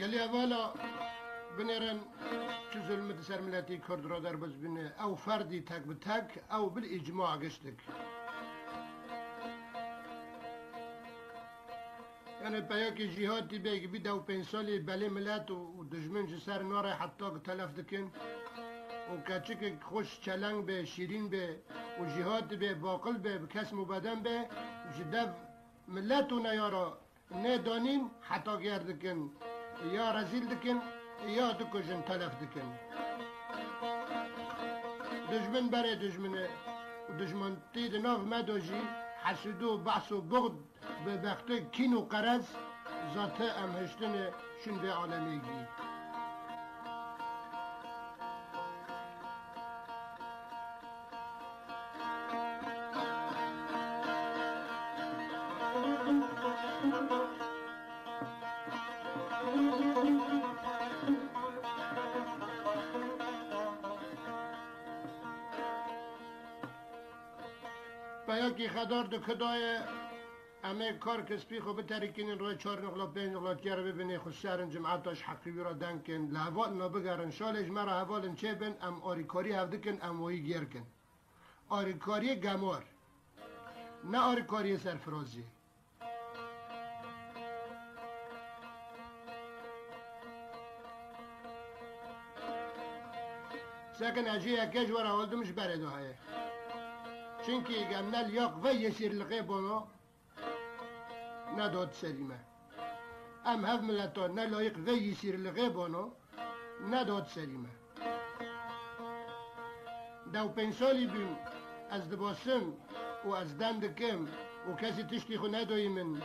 قال لي أبالا بنيرن چه ظلمت سر ملتی کرد را در بز بینه او فردی تک به تک او بالاجماع گشتک یعنی پایا که جهاد دی بگی بی دو 5 سالی بله ملت و دجمن جه سر ناره حتی که تلف دکن و کچه که خوش چلنگ به شیرین به و جهاد به باقل به کس مبادن به جدف ملت و نیارا نه دانین حتی گردکن یا رزیل دکن یا دکجن تلف دکن دجمن برای دجمنه و دجمن تید ناف مداجی حسد و بحث و بغض به بخته کین و قرض ذاته امهشتن شنده عالمیگی باید که خدار دو کدای همه کار کسبی خوب ترکین روی 4 نقلا 5 نقلا گره ببینه خوش شهرن جمعتاش حقی را دنکن لحوال نبگرن شالش مرا حوالن چه بین ام آریکاری هفدکن ام وی گیر کن آریکاری گمار نه آریکاری سرفرازی ساکن اجی یکیش ورا ولدمش برده های چونکه گم نل یاق و یسیر لقی بانو نداد سریمه ام هف ملتا نلایق و یسیر لقی بانو نداد سریمه 2-5 سالی بیم از دباسم و از دندکم و کسی تشتی خو ندایی من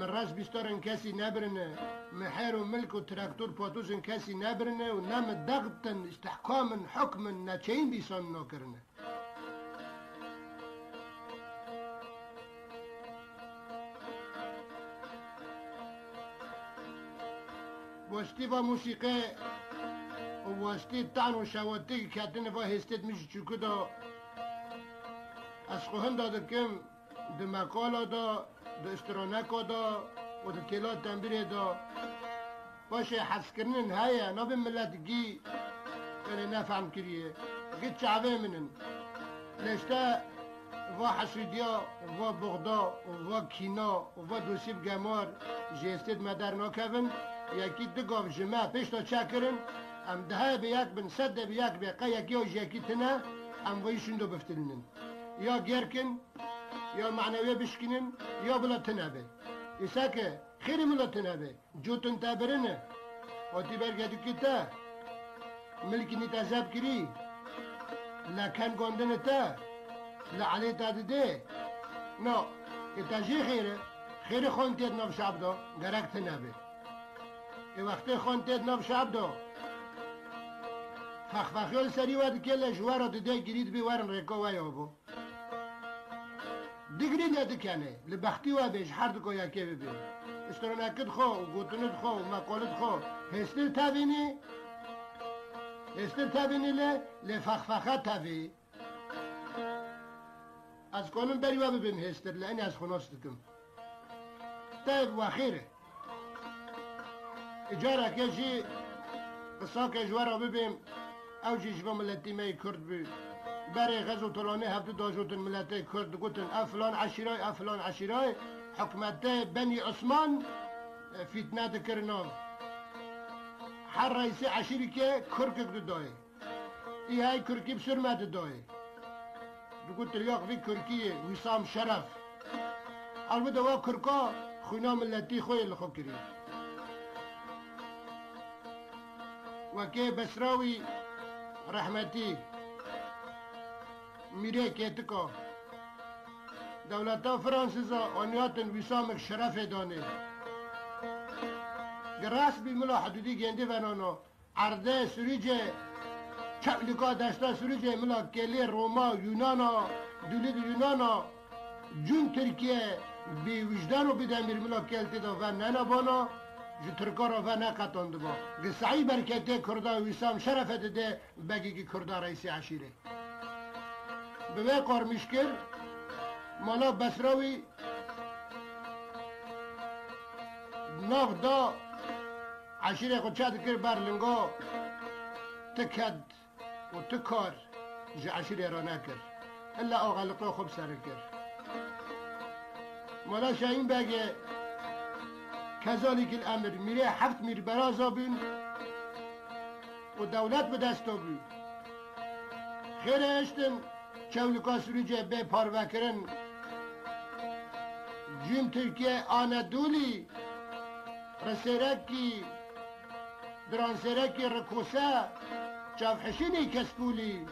راست بیستارن کسی نبرنه محر و ملک و تراکتور پاتوسن کسی نبرنه و نم دغبتن استحکامن حکمن نچین بیسان ناکرنه واستی با موسیقی و واستی تان و شواتی که کتن و هستید میشه چوکو دا از خوهن دادکم ده مقالا دا ده استرانکا دا و ده تیلات تنبیره دا باشه حس کرنن هایه نابی ملت گی یعنی نفهم کریه گی چعوه منن لشته و حسودیا و بغدا و کینا و دوسیب گمار جیستید مدر ناکون یکی دگاو جمعه پیش تا چکرن ام ده به یک بن صد به یک به یکی و یکی تنه ام ویشون دو بفتلنن یا گرکن یا معنوی بشکنن یا بلا تنه به ایسا که خیلی ملا تنه به جوتن تا برنه و تی برگدو که تا ملکی نیت عذاب کری لکن گاندن تا لعلی تا ده نو ایتا جی خیره خونتید نف شعب دا گرک تنه به ای وقتی خونتید نف شعب دا فخفخیال سری ود که جوارا ده گرید بی ورن رکا وی آبو دیگری نده کنه لبختی و بیش هر دو یکی ببین استرانکت خو و گوتنت خو و مقالت خو هستر تبینی لفخفخه تبی از کنم بری و ببین هستر لعنی از خوناستکم طیب و خیره اجاره کشی قصا که جوارا ببین او جیشبا ملتی می کرد بی برای غزو طولانه هفته داشتن ملتی کرد گوتن افلان عشیرای حکمت بنی عثمان فتنه دکرناو هر رئیس عشیری که کرک دای ای های کرکی بسر مد دای دو تریاق وی کرکیه ویسام شرف البته وا کرکا خونا ملتی خوی لخو کری وكي بسراوي رحمتي ميري كيتكو دولتا فرانسيزا ونياتن وسامك شرف داني جراس بملا حدودي جندي فنانو عرضه سوريجي چپلیکا دستا سوريجي ملا كيلي روما يونانا دولد يونانا جون تركيا بوجدان و بدمير ملا كيلتي دا فنانا بانا جو ترکارا و نقطاند با گسعی برکته کردا ویسام شرفت ده بگی که کردا رئیس عشیره به قار مشکل مالا بسراوی ناف دا عشیره خود چه دکر برلنگا تکد و تکار جه عشیره را نکر الا آغلقه خوب سر کر مالا شاین بگه كذلك الأمر ميري حفت مير برازا بين ودولت بدستا بين خير اشتن چولكا سوريجي بي پاروكرن جيم تركيا آنادولي رسيركي درانسيركي ركوسا چافحشيني كسبولي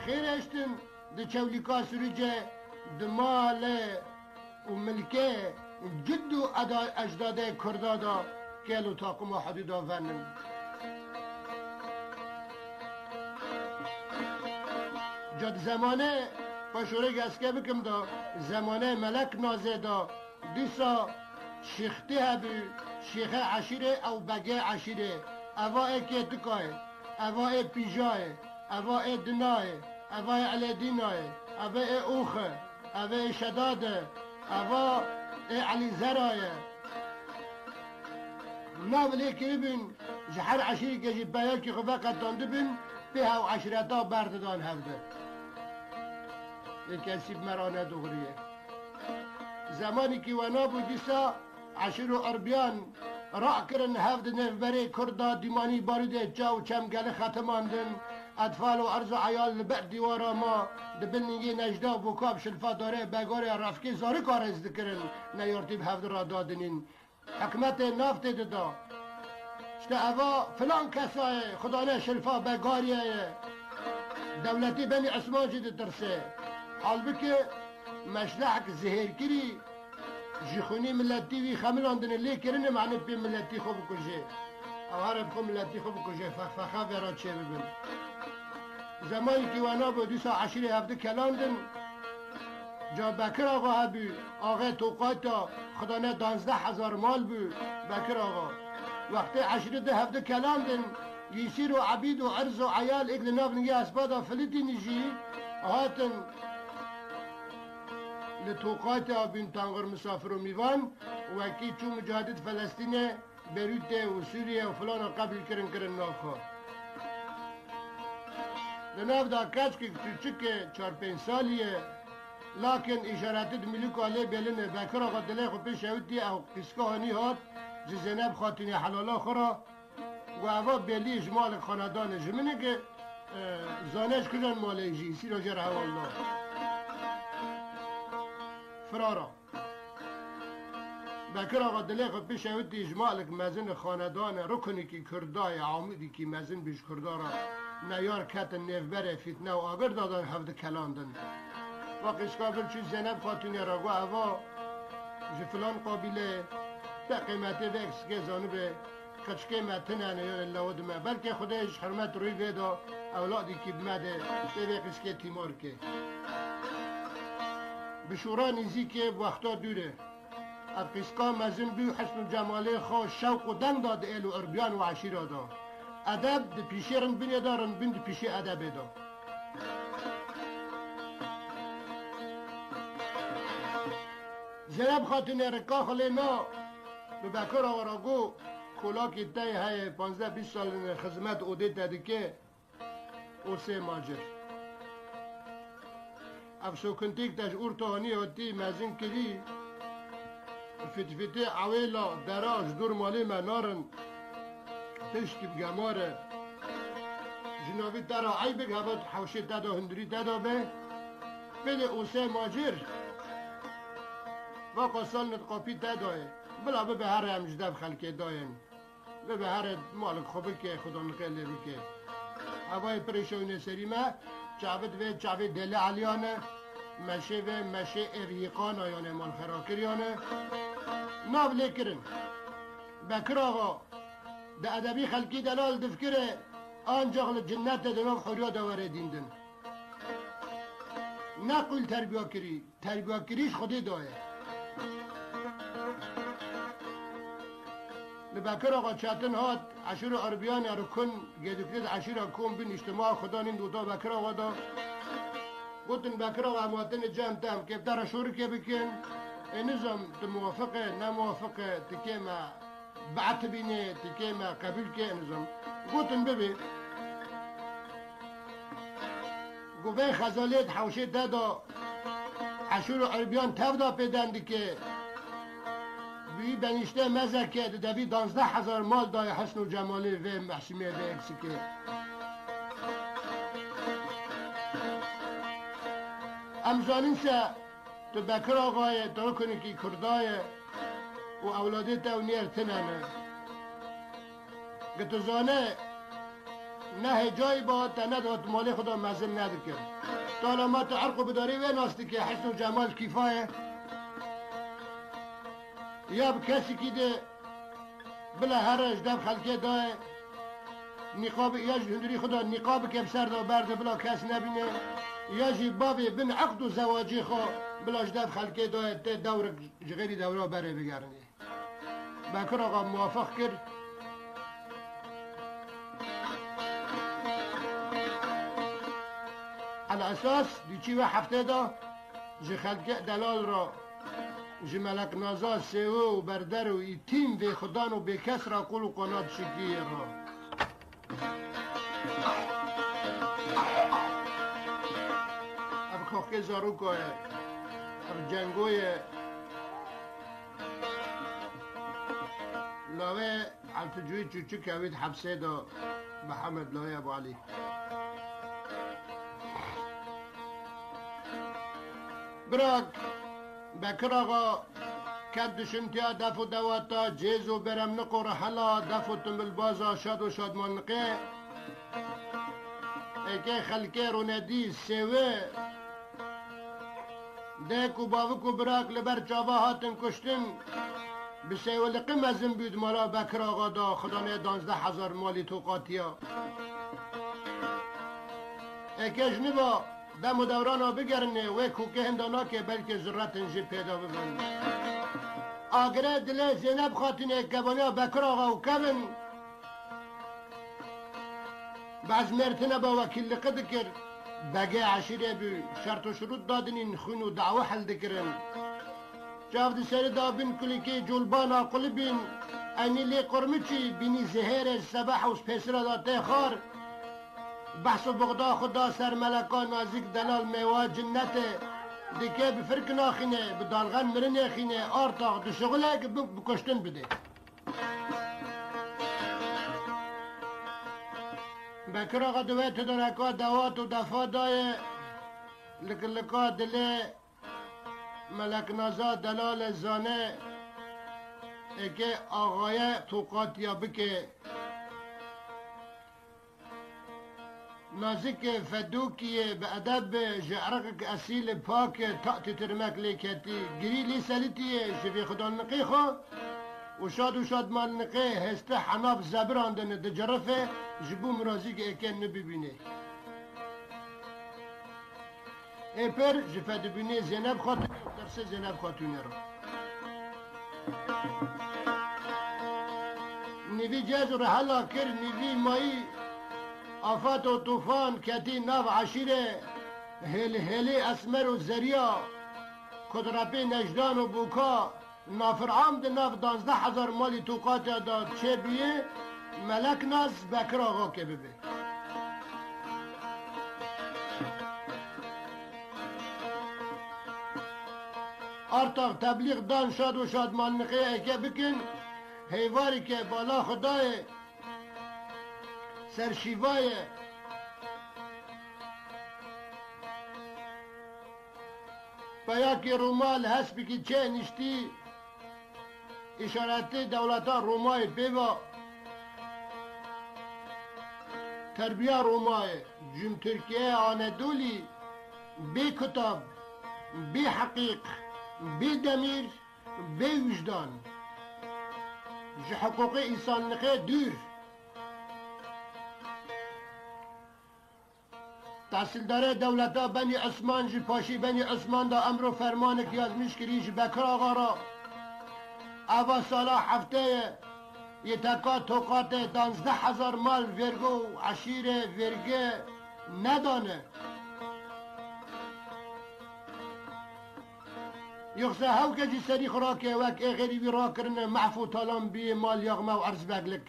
خير اشتن دي چولكا سوريجي دمال وملكي جدو اجداده کردادا کلو تاقم و حدودا ونن جد زمانه پاشوره گسکه بکم دا زمانه ملک نازه دا دیسا شیختی هبو شیخ عشیره او بگه عشیره اوائه کتکای اوائه پیجای اوائه دنای اوائه علدینای اوائه اوخه اوائه شداده اوائه علي زرايا ناولي كريبن جحر عشيري كجي بايالكي خفاقة تندبن بها وعشرتا بارددان هفده الكاسيب مرانة دغرية زماني كي ونابو ديسا عشرو أربيان راكرن هفده نفبري كردا ديماني بارده جاو چمگل ختماندن اطفال و عرض عیال لبعد دیوارا ما دبلنگی نجدا بوکاب شلفا داره بگاره رفکی زاری کار از دکرن نیارتی به هفت را دادنین حکمت نافت دادا شتا اوه فلان کسای خدا نه شلفا بگاریه دولتی بنی عثمان جد درسه حال بکه مشلحک زهر کری جخونی ملتی وی خملاندن لی کرنه معنی بی ملتی خوب کجه او هرب خو ملتی خوب کجه فخفخه برا چه ببین زمانی که وانا با دوسا عشیره هفته کلاندن جا بکر آقا هبی آقا توقاتا خدا نه 12,000 مال بو بکر آقا وقتی عشیره ده هفته کلاندن یسیر و عبید و عرض و عیال اگل ناف نگه اسبادا فلیتی نجی هاتن لتوقاتا بین تانغر مسافر و میوان وکی چون مجاهدت فلسطین بیروت و سوریه و فلان قبل کرن نافخوا لناف دا کچ که چوچک 4-5 سالیه لكن اشارات ملك عليه بلنه بكر قد له خو پیش اوتی او قسکانی هات زینب خاتون حلالا خورا و اوا بلی اجمال خاندان جمنه که زانش کجان مال جیسی را جره والله فرارا بكر قد له خو پیش اوتی اجمال مزن خاندان رکنی که کردای عامدی که مزن بیش کردارا نیار کت نفبر فتنه و آگر دادن هفته کلاندن و قشقابل چی زینب خاتونی را گو اوا فلان قابله تا قیمته وکس که زانو به کچ قیمته نه یا الله دمه بلکه خودش حرمت روی ویدا اولادی که بمده به وکس که تیمار که بشورا نیزی که وقتا دوره از قسقا مزن بیو حسن و جماله خواه شوق و دن داد ایل و اربیان و عشیره دا ادب ده پیشه رن بینه دا رن بین ده پیشه ادب دا زینب خاتون رکا خلینا به بکر آوراگو کلا که تای های 15-20 سال خدمت اوده داده که او سه ماجر افسو کنتیک تاش اورتانی هاتی مزین کلی فتفتی عویلا دراج دور مالی منارن تشکی بگماره جنابی درا ای بگهبت حوشی دادا هندری دادا بده اوسه ماجر و قصال نتقاپی دادای بلا به هر همجدب خلکه داین به هر مالک خوبه که خدا نقله بکه هوای پریشون سریمه چاوت و چاوت دل علیانه مشه و مشه اریقان آیانه مال خراکریانه ناو لیکرن بکر آقا ده ادبی خلکی دلال دفکره آنجا جنت دنو حریا دواره دیندن نقل تربیه کریش خودی دایه لبکر آقا چاتن هات عشور عربیان رو کن گدوکید عشور کن بین اجتماع خدا نیم دوتا بکر آقا دا گوتن بکر آقا امواتن جمع تام که در عشور که بکن نظام موافقه نموافقه تکیما بعت بینه تکیما قبول که نظام گوتن ببین گوه خزالیت حوشه دادا عشور عربیان تفدا پیدندی که بی بنیشته مزه که دوی 12,000 مال دای حسن و جمالی و محشیمه و اکسی که امزانین سه تو بکر آقای تو کنی که کردای و اولاده تا و نیر تنانه که تو زانه نه جایی با تا نداد مالی خدا مزم ندکر تا علامات عرق و بداری و ناستی که حسن و جمال کیفایه یا کسی که ده بلا هر اجدب خلکه دای نقاب یا هندری خدا نقاب که بسر دا برده بلا کس نبینه یا جی بابی بن عقد و زواجی خو بلا اجدب خلکه دای دور غیری دوره بره بگرنه بکر آقا موافق کرد على اساس دیچی و هفته دا جی خلکه دلال را جی ملک نازا سیو و بردر و ای تیم به خدان و به کس را قل و قنات شکی را اب خوخه زاروکای اب جنگوی لاوه علتجوی چوچو کوید حبسه دا محمد لاوه ابو علی براک بکر آقا کد شمتیا دف و دواتا جیز و برم نقو رحلا دف و تنبل بازا شاد و شادمان نقه اکه خلکه رو ندی سوه دیک و باوک و براک لبر چاوا هاتن کشتن بسیو لقی مزم بود مالا بکر آقا دا خدا نه 12,000 مالی توقاتیا اکه جنبا دم و دوران ها بگرنه و کوکه هندانا که بلکه ذرت انجی پیدا ببین آگره دل زینب خاتنه کبانه بکر آقا و کبن بعض مرتنه با وکیل لقد کرد بگه عشیره بی شرط و شروط دادنین خون و دعوه حل دکرن جافد سری دابین کلی که جلبان آقل بین اینی لی قرمی چی بینی زهر سبح و سپیسر داته خار بحث و بغدا خدا سر ملکان نازک دلال میوه جنته دیگه بفرق ناخینه بدالغن مرنه خینه آرتاق دو شغله که بکشتن بده بکر آقا دوه تدارکا دوات و دفا دای لکلکا دله ملک نازا دلال زانه اگه آقای توقات یا بکه نازک فدوکیه به ادب جعرق اصیل پاک تاعت ترمک لیکتی گری لی سلیتیه شفی خدا نقی خو و شاد مال نقی هسته حناف زبراندن ده جرفه جبو مرازی که اکن نبیبینه ای پر جفت بینه زینب خاتون درس زینب خاتونه رو نوی جاز رو حالا کر نوی مایی آفات و طوفان کتی ناو عشیره هلی اسمر و زریا کدرپی نجدان و بوکا نافرعام ده ناف 12,000 مالی توقات داد چه بیه ملک ناز بکر آقا که ببه آرتاق تبلیغ دان شاد و شادمانقه اکه بکن هیواری که بالا خدای سرشیوای بایا که رومال هست بکی چه نشتی اشارت دولتا رومای بیوا تربیه رومای جم ترکیه آنادولی بی کتاب بی حقیق بی دمیر بی وجدان جه حقوق انسان نقه دور تحصیلدار دولتا بنی عثمان جی پاشی بنی عثمان دا امر و فرمان که از مشکری جی بکر آقا را اوا سالا هفته یه تکا توقات 12,000 مال ورگو عشیر ورگه ندانه یخسه هاو که جی سری خوراکه وک ای غریبی را کرنه معفو تالان بی مال یاغمه و عرض بگلک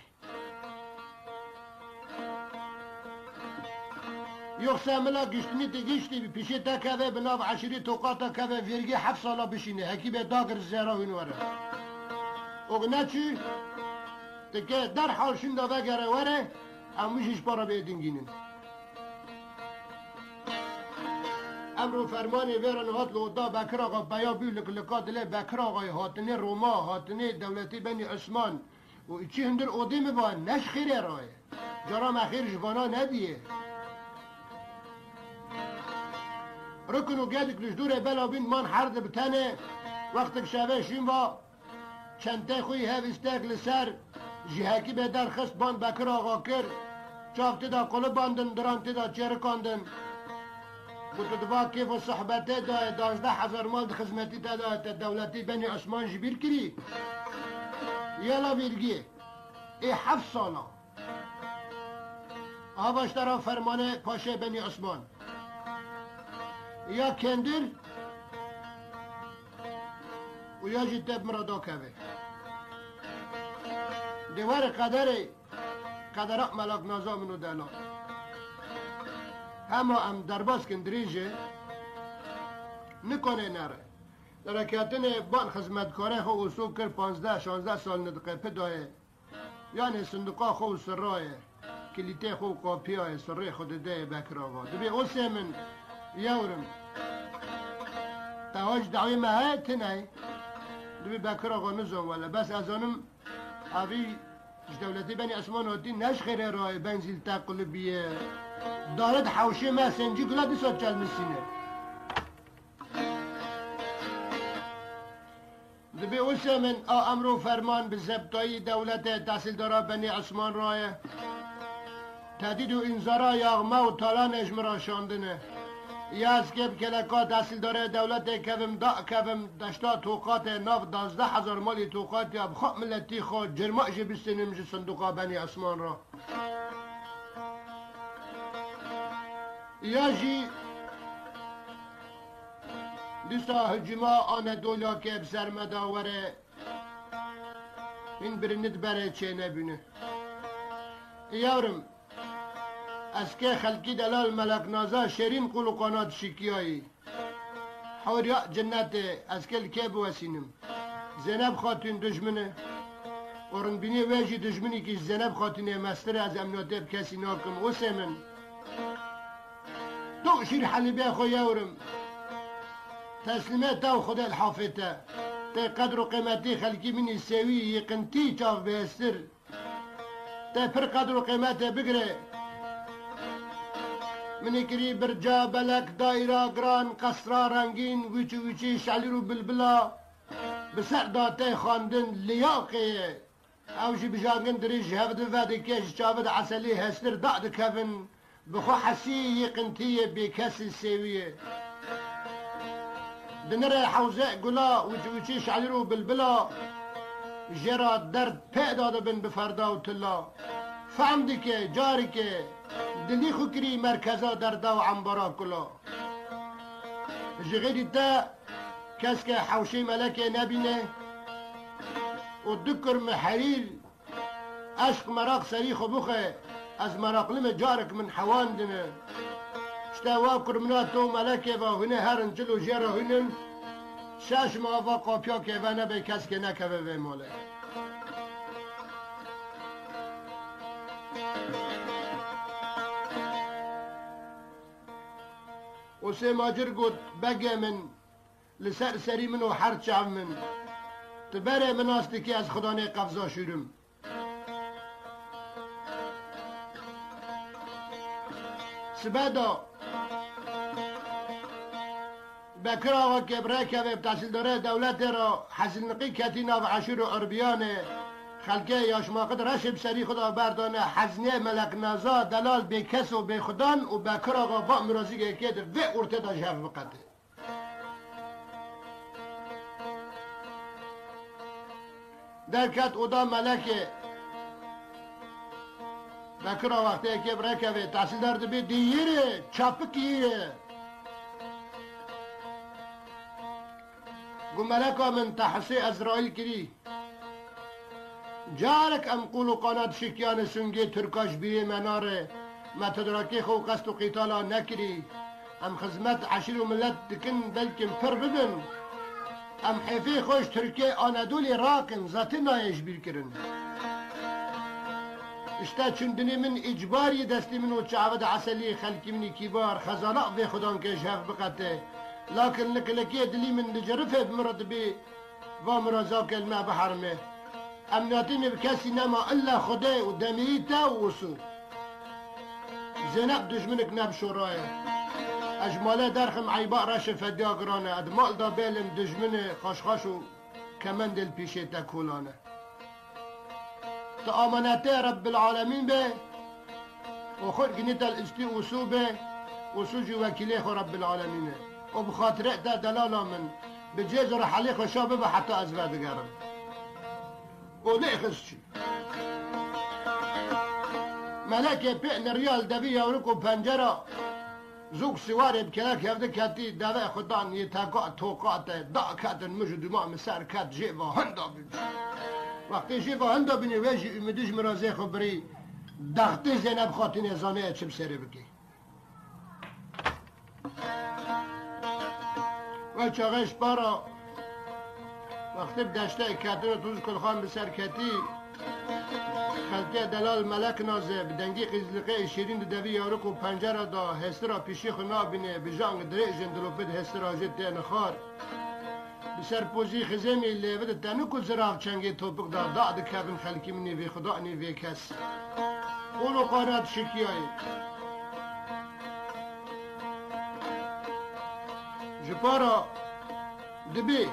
یخسه ملا گشتنی گشتی بی پیشی تا که بناو عشیری توقاتا که ورگه 7 سالا بشینه هکی به داگر زیراوین وره اغنه چی؟ تکه در حال شنده وگره وره اموشش پارا بیدینگینن امر و فرمان ویران هات لودا بکر آقا بیا بیلک لکات لی بکر آقای هاتنه روما هاتنه دولتی بنی عثمان و چی هندر اوده میبان نش خیره رای جرام اخیر جوانا ندیه رکن و گدک لجدور بلا بین من حرد بتنه وقت شبه شیم با چنته خوی هفستک لسر جهکی به در خست بان بکر آقا کر چافتی دا قلب باندن درانتی دا چرکاندن گوتو دوا کیف و صحبته دا 12,000 مال خدمتی دا دولتی بنی عثمان جبیر کری یلا بیرگی ای 7 سالا آواش درا فرمانه پاشه بنی عثمان یا کندر و یا جتب مرادا کوه دیوار قدر ملاک نازا منو دلا اما ام درباز کن دریجه نکنه نره درکاتن بان خدمتکاره خو اصول کر 15-16 سال ندقه پدایه یعنی صندوقا خو سرایه کلیته خو قاپیای سره خود ده بکر آقا دبی اوسه من یورم تاج دعوی مهایت نه دبی بکر آقا نزم ولا بس از آنم اوی دولتی بنی عثمان الدین نش خیره رای بنزیل تقل بیه دارد حوشه مسنجی گلا دی سات چل مسینه دبی اوسه من امر و فرمان به ضبطای دولت تحصیلدارا بنی عثمان رای تهدید و انذارا یاغمه و تالان اجمرا شاندنه یاز کب کلکا تحصیلدار دولت کبم دشتا توقات ناف 12,000 مالی توقات یا بخواه ملتی خود جرماش بستنیم صندوقا بنی عثمان را یا جی دیسا هجما آنادولیا که بسر مداوره این برند بره چه نبینه یارم از که خلقی دلال ملک نازا شیرین قول و قانات شکیایی حوریا جنت از که که بوسینم زینب خاتون دشمنه ورن بینی ویجی دشمنی که زینب خاتونه مستر از امنیات کسی ناکم و سمن تو شیر حلیبه خو یورم تسلیمه تا خدا الحافظه تا قدر و قیمتی خلقی منی سوی یقنتی چاف بهستر تا پر قدر و قیمت بگره منی کری برجا بلک دایره گران قصرا رنگین وچی شعلی رو بلبلا بسر داته خواندن لیاقه اوشی بجانگن دریج هفت وده کش چاود عسلی هستر داد کفن بخو حسی یقنتی بی کسی سویه دنر حوزه گلا وچی شعلی رو بلبلا جرا درد پیدا بن بفردا و تلا فهمدی که جاری که دلی خوکری مرکزا دردا و عنبرا کلا جغیری تا کس که حوشی ملکه نبینه و دکر محریل عشق مراق سریخ و بخه از مراقلم جارک من حواندنه اشتوا کرمناتو ملکه و هنه هرن جلو جرا هنن شش ماه و قاپیا که و نبه کس که نکوه و ماله و سه ماجر گود بگه من لسر سری من و هر چه من تبره من هستی که از خدا نه قفضا شورم سبادا بکر آقا که برای که به تحصیل داره دولت را حسیل نقی کتینا و عشور و عربیانه خلقه یاشماقد رشب سری خدا بردانه حزنه ملک نازا دلال به کس و به خدان و بکر آقا با مرازی که کده و ارته دا شف بقده در کت اودا ملکه بکر آقا وقتی که برای که به تحصیل دارده به دیره چاپکیه قم ملكا من تحصي أزرائيل كري جارك أم قولوا قناة شكيان سنجي تركاش بيه مناره ما تدركي خو قصد قتالا نكري أم خزمت عشير وملت دكن بلكن فر ببن أم حيفي خوش تركي آنادولي راكن ذاتنا يجبير كرن اشتا چندني من إجباري دستي منو چعود عسلي خلقي مني كبار خزانق في خدان كشف بقته لكن لكي دلي من دجرفه بمرض بي ومرزاك الماء بحرمه أمناتي بكاسي نما إلا خدي ودميتا ووصول زينب دجمنك ناب شورايا أجماله درخم عيباء راشي فديا قرانه أدمال دا بيلم دجمنه خاشخاشو كمان دل بيشيتا كولانه تآمناتي رب العالمين به وخد قنيتا الاستي وصول به وصول وكيليه رب العالمين وبخاطر ده دلاله من بجيز رحلي خشابه به حتى ازباد قرن وليه خشي ملكه بئن ريال دبي يوركو بنجره زوق سواري بكلاك يفدك هاتي دواء خدان يتاقع توقعت دا كاتن مجد ما مسار كات جيبا هندا بني وقتی جيبا هندا بني ويجي امدش مرازي خبري دختي زينب خاتين زانه چم سري بكي و چاقش بارا وقتی بدشته کتر توز کلخان بسر کتی خلقه دلال ملک نازه بدنگی قیزلقه شیرین دوی یارق و پنجره دا هسترا پیشی خنا بینه بجانگ دریجن دلوپد هسترا جد دین خار بسر پوزی خزمی لیود تنکو زراف چنگی توپق دا داد کبن خلکی منی وی خدا نی وی کس اونو قارات شکیایی جپارا دبي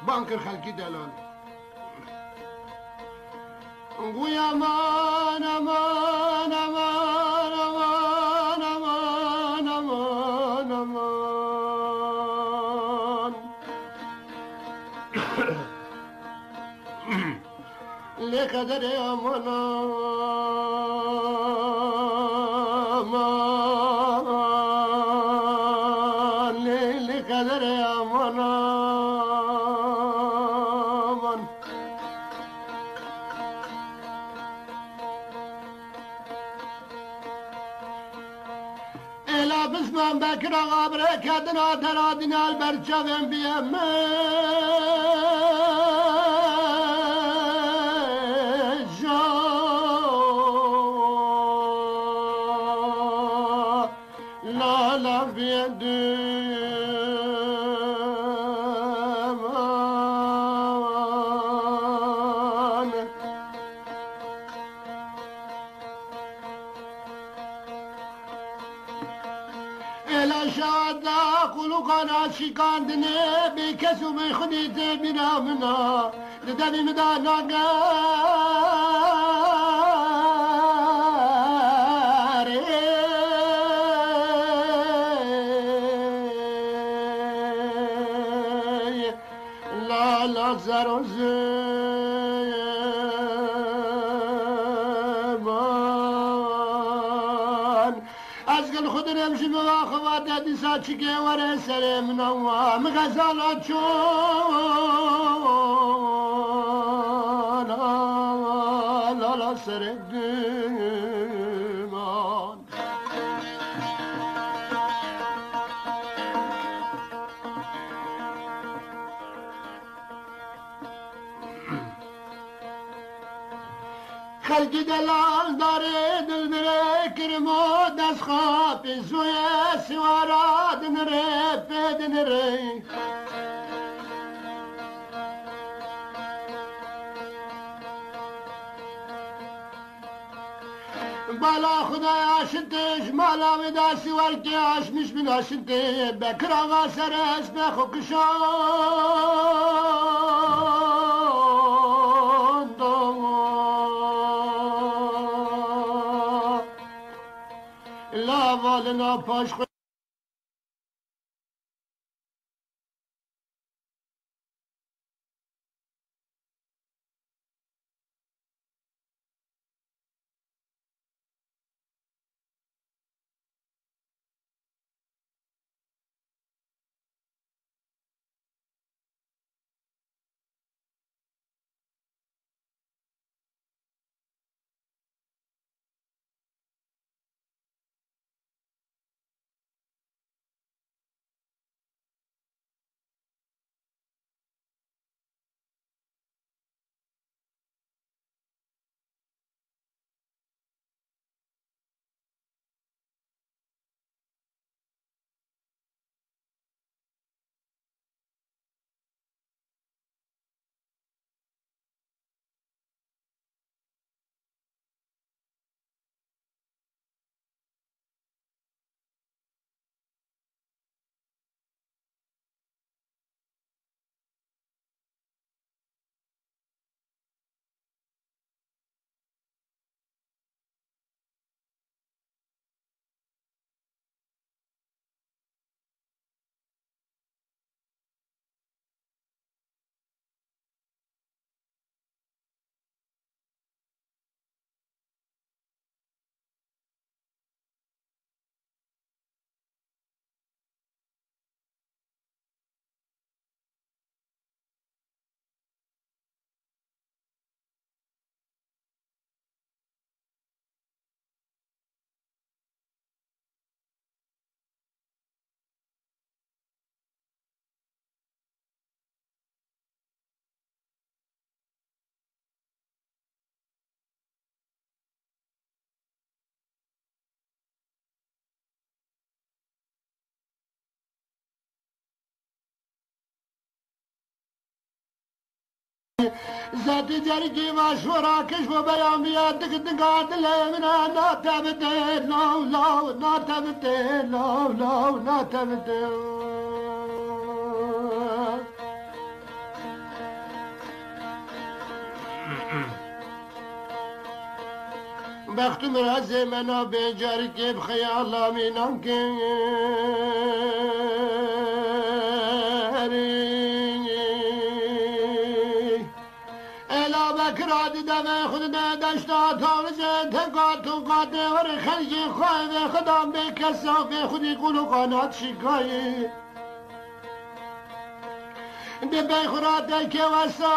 بانكر خلقي دلال نقول امان امان امان امان امان امان امان لقدر امان لقدر امان الا بسمان بكر غابره كدنا ترادنا البرشغن بيمه لا بيدي إلى شاد قلوق ناشي كاندني بكسو بخدي تبنا منا لدني مدانا لا زر زمان أزقل خدر يمشي مواخوات هدي ساتشكي ورا سلام نوا مغزالات شون لا سرق دمان خلقی دلال داره دل بره کرمو دست خواب زوی سوارا دنره بدنره بالا خدای آشتش مالا و داسی ورکی آشمش من آشته بکر آقا سرش بخو کشان لا والنا پاش خود زادی جرگی و شوراکش و بیان بیاد دک دکا دلمنا ناتبته لو لو ناتبته لو لو ناتبته بخت مرز منا بجاری که بخیالا مینام که کرادی دم خود داشتا تاوزه تقاط و قاطع ور خلقی خواه خدام به کسا به خودی قلو قانات شکایی ده به خورات که وسا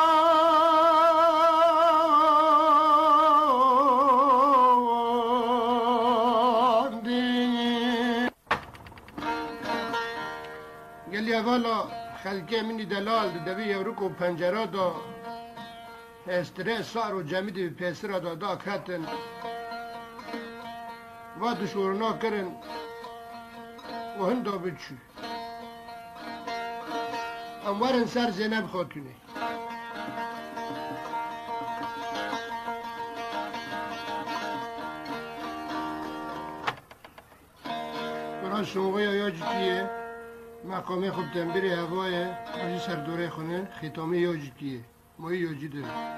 گلی اولا خلقی منی دلال دوی یورکو پنجره دا استرس سار و جمعی پیسر دادا کتن و دشورنا کرن و هندا بچو اموارن سر زینب خاتونه برای شموغه یا جتیه مقامه خوب تنبیری هوایه آجی سر دوره خونه خیتامه یا جتیه مایی یا جی داره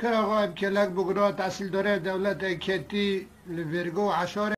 شاکر آقا کلک بگرا تحصیل داره دولت کتی لورگو عشاره